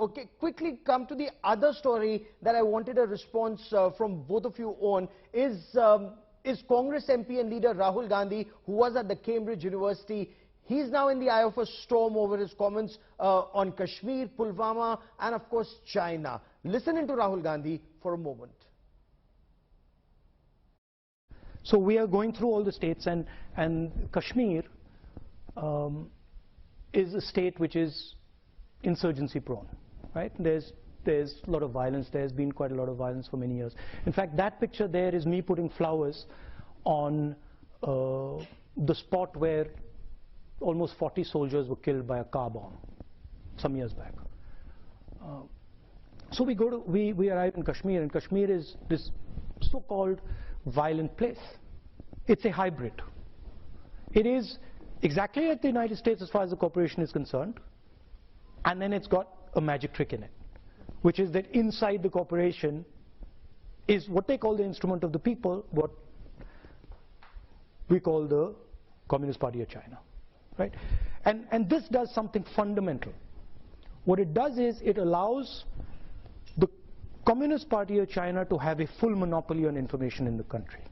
Okay, quickly come to the other story that I wanted a response from both of you on is Congress MP and leader Rahul Gandhi, who was at the Cambridge University. He's now in the eye of a storm over his comments on Kashmir, Pulwama, and of course China. Listen into Rahul Gandhi for a moment. So we are going through all the states, and Kashmir is a state which is insurgency prone, right? There's a lot of violence. There's been quite a lot of violence for many years. In fact, that picture there is me putting flowers on the spot where almost 40 soldiers were killed by a car bomb some years back. So we arrive in Kashmir, and Kashmir is this so-called violent place. It's a hybrid. It is exactly like the United States as far as the corporation is concerned, and then it's got a magic trick in it, which is that inside the corporation is what they call the instrument of the people, what we call the Communist Party of China, right? And this does something fundamental. What it does is it allows the Communist Party of China to have a full monopoly on information in the country,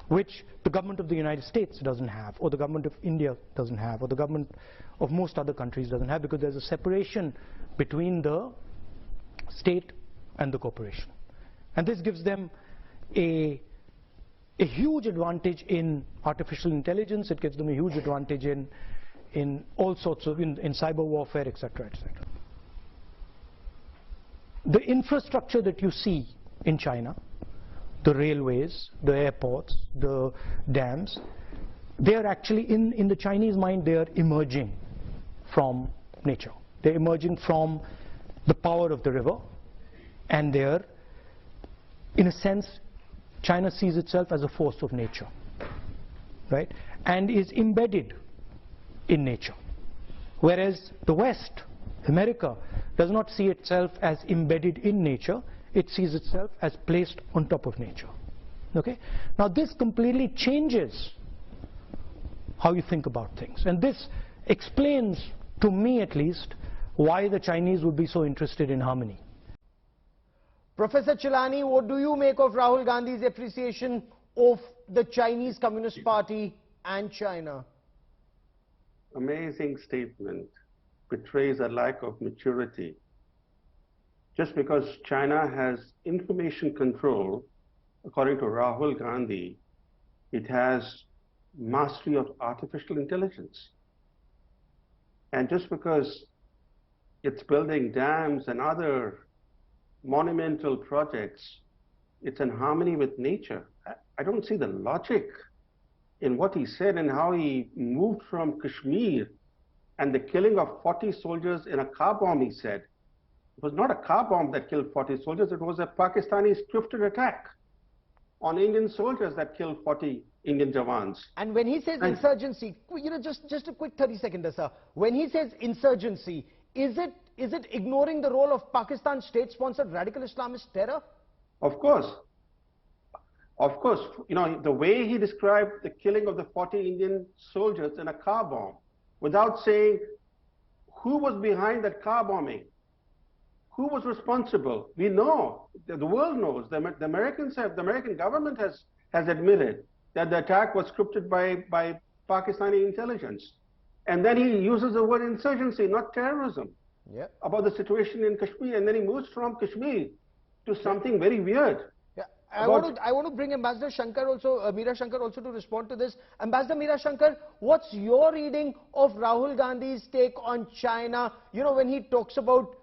which the government of the United States doesn't have, or the government of India doesn't have, or the government of most other countries doesn't have, because there's a separation between the state and the corporation. And this gives them a huge advantage in artificial intelligence. It gives them a huge advantage in all sorts of, in cyber warfare, etc., etc. The infrastructure that you see in China, the railways, the airports, the dams, they are actually, in the Chinese mind, they are emerging from nature. They're emerging from the power of the river, and they're, in a sense, China sees itself as a force of nature, right? And is embedded in nature. Whereas the West, America, does not see itself as embedded in nature. It sees itself as placed on top of nature. Okay? Now this completely changes how you think about things. And this explains, to me at least, why the Chinese would be so interested in harmony. Professor Chilani, what do you make of Rahul Gandhi's appreciation of the Chinese Communist Party and China? Amazing statement. Betrays a lack of maturity. Just because China has information control, according to Rahul Gandhi, it has mastery of artificial intelligence. And just because it's building dams and other monumental projects, it's in harmony with nature. I don't see the logic in what he said and how he moved from Kashmir and the killing of 40 soldiers in a car bomb, he said. It was not a car bomb that killed 40 soldiers, it was a Pakistani scripted attack on Indian soldiers that killed 40 Indian Jawans. And when he says insurgency, you know, just a quick 30-second, sir. When he says insurgency, is it ignoring the role of Pakistan's state-sponsored radical Islamist terror? Of course. Of course. You know, the way he described the killing of the 40 Indian soldiers in a car bomb, without saying who was behind that car bombing, who was responsible. We know, the world knows, the Americans have, the American government has admitted that the attack was scripted by Pakistani intelligence. And then he uses the word insurgency, not terrorism, about the situation in Kashmir. And then he moves from Kashmir to something very weird. I want to bring Ambassador Shankar also, Mira Shankar also to respond to this. Ambassador Mira Shankar, what's your reading of Rahul Gandhi's take on China? You know, when he talks about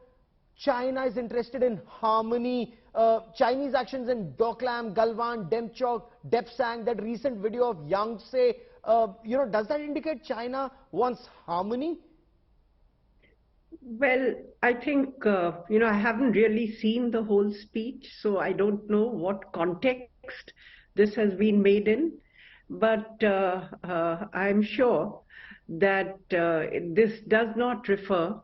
China is interested in harmony, Chinese actions in Doklam, Galwan, Demchok, Depsang, that recent video of Yangtze, you know, does that indicate China wants harmony? Well, I think, you know, I haven't really seen the whole speech, so I don't know what context this has been made in. But I'm sure that this does not refer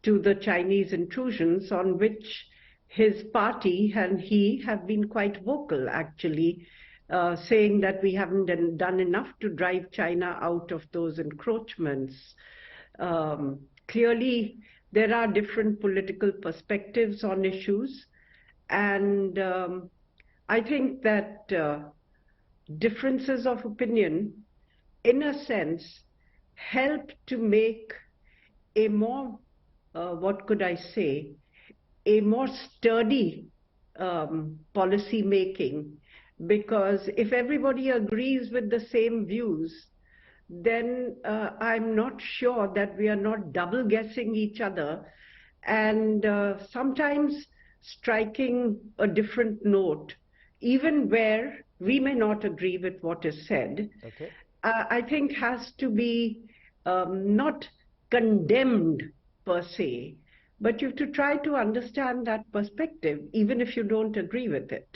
to the Chinese intrusions, on which his party and he have been quite vocal, actually, saying that we haven't done enough to drive China out of those encroachments. Clearly, there are different political perspectives on issues, and I think that differences of opinion, in a sense, help to make a more, what could I say, a more sturdy policy making, because if everybody agrees with the same views, then I'm not sure that we are not double guessing each other and sometimes striking a different note, even where we may not agree with what is said. Okay. I think has to be not condemned per se, but you have to try to understand that perspective, even if you don't agree with it.